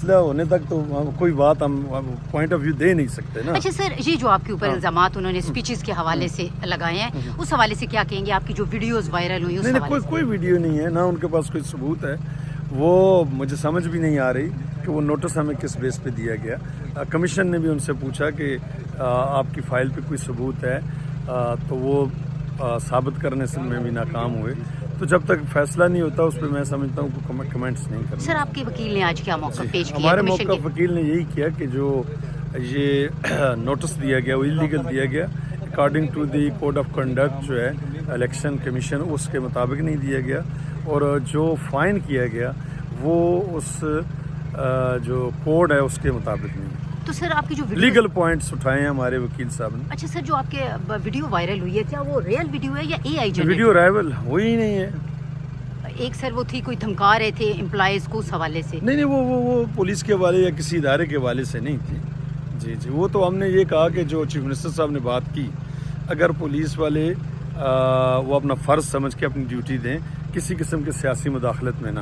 ہونے تک تو کوئی بات ہم پوائنٹ آف ویو دے نہیں سکتے نا. اچھا سر، یہ جو آپ کے اوپر الزامات انہوں نے اسپیچز کے حوالے سے لگائے ہیں، اس حوالے سے کیا کہیں گے؟ آپ کی جو ویڈیوز وائرل ہوئی اس نہیں حوالے سے؟ کوئی ویڈیو نہیں ہے، نہ ان کے پاس کوئی ثبوت ہے. وہ مجھے سمجھ بھی نہیں آ رہی کہ وہ نوٹس ہمیں کس بیس پہ دیا گیا. کمیشن نے بھی ان سے پوچھا کہ آپ کی فائل پہ کوئی ثبوت ہے، تو وہ ثابت کرنے سے میں بھی ناکام ہوئے. تو جب تک فیصلہ نہیں ہوتا اس پہ میں سمجھتا ہوں کہ کمنٹس نہیں کرنا. سر، آپ کے وکیل نے آج کیا موقف پیش کیا؟ ہمارے موقف وکیل نے یہی کیا کہ جو یہ نوٹس دیا گیا وہ انلیگل دیا گیا، according to the code of conduct جو ہے الیکشن کمیشن، اس کے مطابق نہیں دیا گیا. اور جو فائن کیا گیا وہ اس جو کوڈ ہے اس کے مطابق نہیں. تو سر، آپ کی جو لیگل پوائنٹس اٹھائے ہیں ہمارے وکیل صاحب نے. اچھا سر، جو آپ کے ویڈیو وائرل ہوئی ہے، کیا وہ ریئل ویڈیو ہے یا اے آئی جنریٹ؟ ویڈیو رائیول ہوئی ہی نہیں ہے. ایک سر وہ تھی، کوئی دھمکا رہے تھے امپلائیز کو اس حوالے سے؟ نہیں وہ پولیس کے حوالے یا کسی ادارے کے حوالے سے نہیں تھی. جی وہ تو ہم نے یہ کہا کہ جو چیف منسٹر صاحب نے بات کی، اگر پولیس والے وہ اپنا فرض سمجھ کے اپنی ڈیوٹی دیں، کسی قسم کے سیاسی مداخلت میں نہ